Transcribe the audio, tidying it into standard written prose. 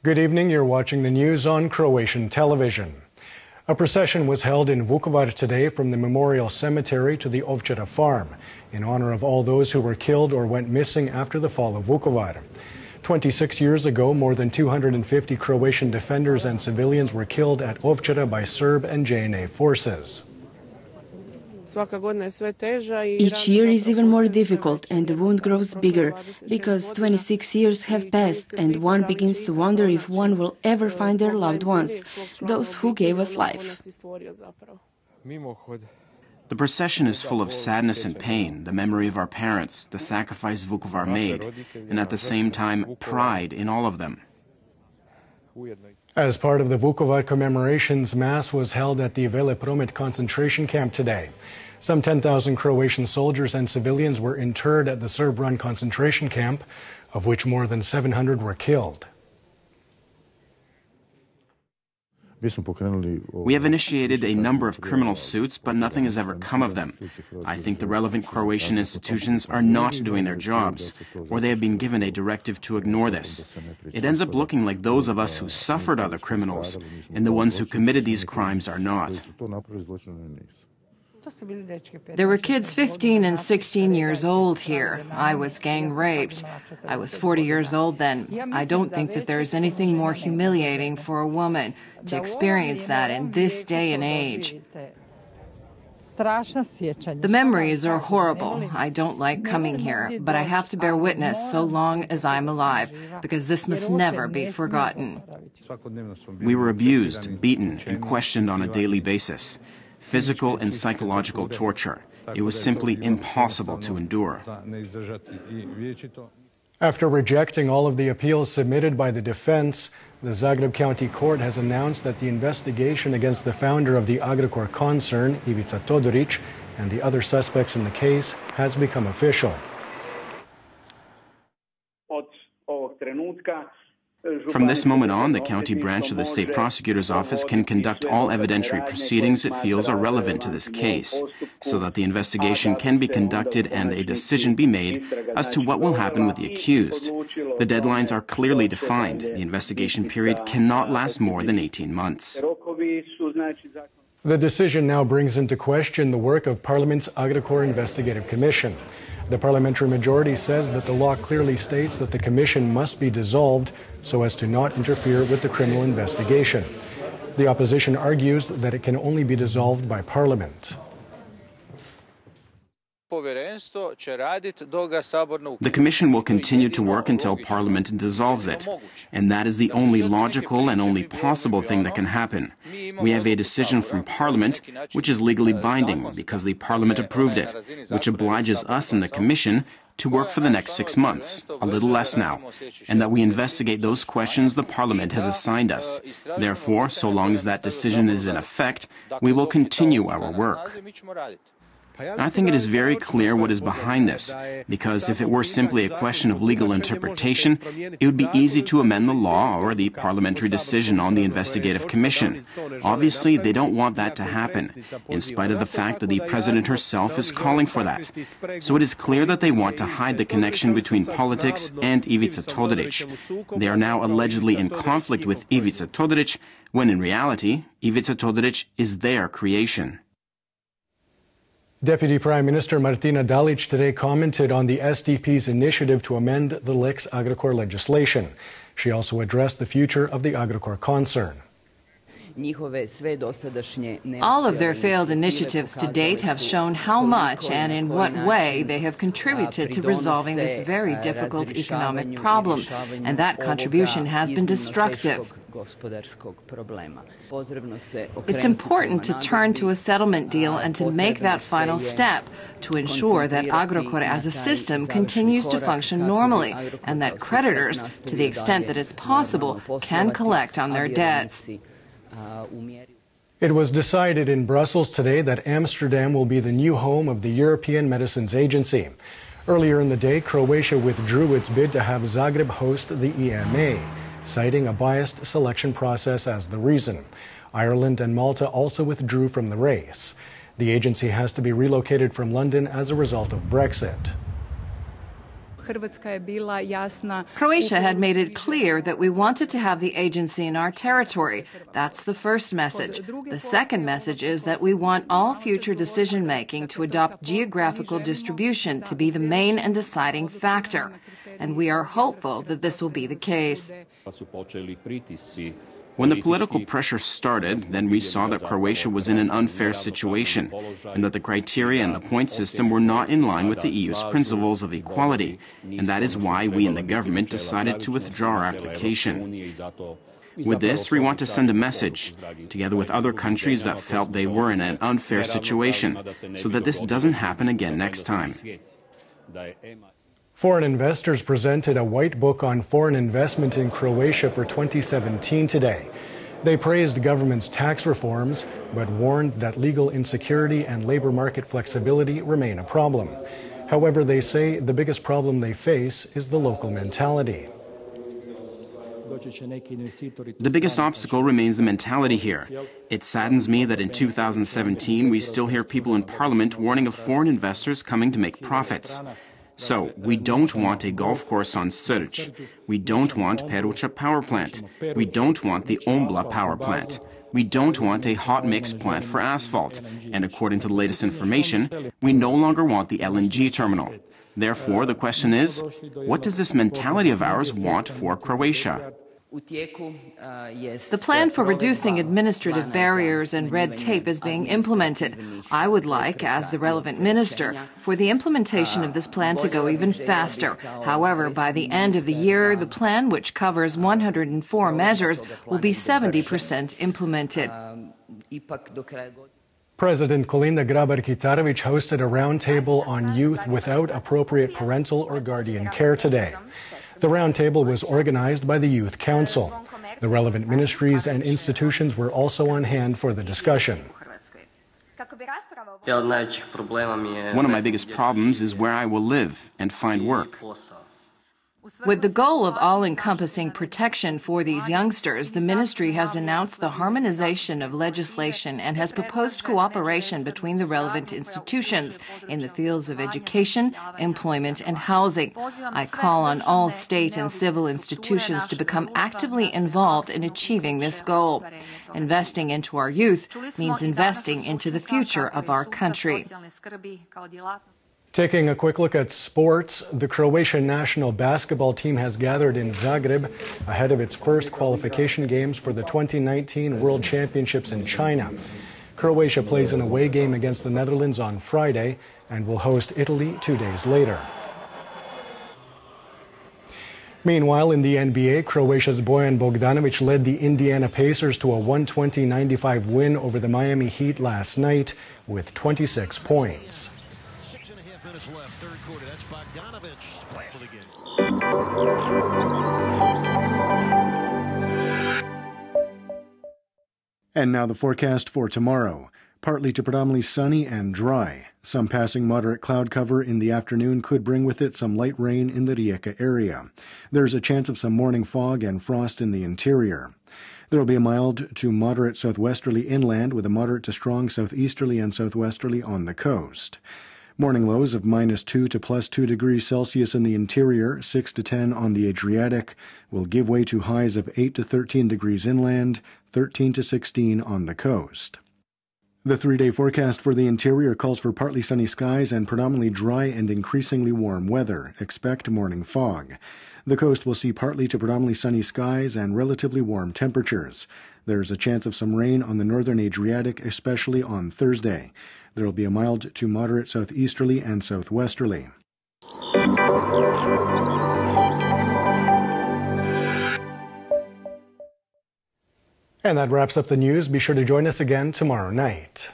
Good evening, you're watching the news on Croatian television. A procession was held in Vukovar today from the Memorial Cemetery to the Ovčara farm in honor of all those who were killed or went missing after the fall of Vukovar. 26 years ago, more than 250 Croatian defenders and civilians were killed at Ovčara by Serb and JNA forces. Each year is even more difficult and the wound grows bigger because 26 years have passed and one begins to wonder if one will ever find their loved ones, those who gave us life. The procession is full of sadness and pain, the memory of our parents, the sacrifice Vukovar made, and at the same time, pride in all of them. As part of the Vukovar commemorations, Mass was held at the Velepromet concentration camp today. Some 10,000 Croatian soldiers and civilians were interred at the Serb-run concentration camp, of which more than 700 were killed. We have initiated a number of criminal suits, but nothing has ever come of them. I think the relevant Croatian institutions are not doing their jobs, or they have been given a directive to ignore this. It ends up looking like those of us who suffered are the criminals, and the ones who committed these crimes are not. There were kids 15 and 16 years old here. I was gang raped. I was 40 years old then. I don't think that there is anything more humiliating for a woman to experience that in this day and age. The memories are horrible. I don't like coming here, but I have to bear witness so long as I'm alive, because this must never be forgotten. We were abused, beaten, and questioned on a daily basis. Physical and psychological torture. It was simply impossible to endure. After rejecting all of the appeals submitted by the defense, the Zagreb County Court has announced that the investigation against the founder of the Agricola concern, Ivica Todorić, and the other suspects in the case has become official. From this moment on, the county branch of the state prosecutor's office can conduct all evidentiary proceedings it feels are relevant to this case, so that the investigation can be conducted and a decision be made as to what will happen with the accused. The deadlines are clearly defined. The investigation period cannot last more than 18 months. The decision now brings into question the work of Parliament's Agricola Investigative Commission. The parliamentary majority says that the law clearly states that the commission must be dissolved so as to not interfere with the criminal investigation. The opposition argues that it can only be dissolved by Parliament. The Commission will continue to work until Parliament dissolves it, and that is the only logical and only possible thing that can happen. We have a decision from Parliament, which is legally binding because the Parliament approved it, which obliges us in the Commission to work for the next 6 months, a little less now, and that we investigate those questions the Parliament has assigned us. Therefore, so long as that decision is in effect, we will continue our work. I think it is very clear what is behind this, because if it were simply a question of legal interpretation, it would be easy to amend the law or the parliamentary decision on the investigative commission. Obviously, they don't want that to happen, in spite of the fact that the President herself is calling for that. So it is clear that they want to hide the connection between politics and Ivica Todorić. They are now allegedly in conflict with Ivica Todorić, when in reality, Ivica Todorić is their creation. Deputy Prime Minister Martina Dalić today commented on the SDP's initiative to amend the Lex Agricor legislation. She also addressed the future of the Agricor concern. All of their failed initiatives to date have shown how much and in what way they have contributed to resolving this very difficult economic problem, and that contribution has been destructive. It's important to turn to a settlement deal and to make that final step to ensure that Agricor as a system continues to function normally and that creditors, to the extent that it's possible, can collect on their debts. It was decided in Brussels today that Amsterdam will be the new home of the European Medicines Agency. Earlier in the day, Croatia withdrew its bid to have Zagreb host the EMA, citing a biased selection process as the reason. Ireland and Malta also withdrew from the race. The agency has to be relocated from London as a result of Brexit. Croatia had made it clear that we wanted to have the agency in our territory. That's the first message. The second message is that we want all future decision-making to adopt geographical distribution to be the main and deciding factor. And we are hopeful that this will be the case. When the political pressure started, then we saw that Croatia was in an unfair situation and that the criteria and the point system were not in line with the EU's principles of equality, and that is why we in the government decided to withdraw our application. With this, we want to send a message, together with other countries that felt they were in an unfair situation, so that this doesn't happen again next time. Foreign investors presented a white book on foreign investment in Croatia for 2017 today. They praised the government's tax reforms, but warned that legal insecurity and labor market flexibility remain a problem. However, they say the biggest problem they face is the local mentality. The biggest obstacle remains the mentality here. It saddens me that in 2017 we still hear people in Parliament warning of foreign investors coming to make profits. So, we don't want a golf course on Srđ. We don't want Peruća power plant. We don't want the Ombla power plant. We don't want a hot mix plant for asphalt. And according to the latest information, we no longer want the LNG terminal. Therefore, the question is, what does this mentality of ours want for Croatia? The plan for reducing administrative barriers and red tape is being implemented. I would like, as the relevant minister, for the implementation of this plan to go even faster. However, by the end of the year, the plan, which covers 104 measures, will be 70% implemented. President Kolinda Grabar-Kitarović hosted a roundtable on youth without appropriate parental or guardian care today. The roundtable was organized by the Youth Council. The relevant ministries and institutions were also on hand for the discussion. One of my biggest problems is where I will live and find work. With the goal of all-encompassing protection for these youngsters, the ministry has announced the harmonization of legislation and has proposed cooperation between the relevant institutions in the fields of education, employment, and housing. I call on all state and civil institutions to become actively involved in achieving this goal. Investing into our youth means investing into the future of our country. Taking a quick look at sports, the Croatian national basketball team has gathered in Zagreb ahead of its first qualification games for the 2019 World Championships in China. Croatia plays an away game against the Netherlands on Friday and will host Italy 2 days later. Meanwhile, in the NBA, Croatia's Bojan Bogdanović led the Indiana Pacers to a 120-95 win over the Miami Heat last night with 26 points. Left, third quarter. That's Bogdanović. Splash again. And now the forecast for tomorrow. Partly to predominantly sunny and dry. Some passing moderate cloud cover in the afternoon could bring with it some light rain in the Rijeka area. There's a chance of some morning fog and frost in the interior. There will be a mild to moderate southwesterly inland with a moderate to strong southeasterly and southwesterly on the coast. Morning lows of -2 to +2 degrees Celsius in the interior, 6 to 10 on the Adriatic, will give way to highs of 8 to 13 degrees inland, 13 to 16 on the coast. The 3-day forecast for the interior calls for partly sunny skies and predominantly dry and increasingly warm weather. Expect morning fog. The coast will see partly to predominantly sunny skies and relatively warm temperatures. There's a chance of some rain on the northern Adriatic, especially on Thursday. There will be a mild to moderate southeasterly and southwesterly. And that wraps up the news. Be sure to join us again tomorrow night.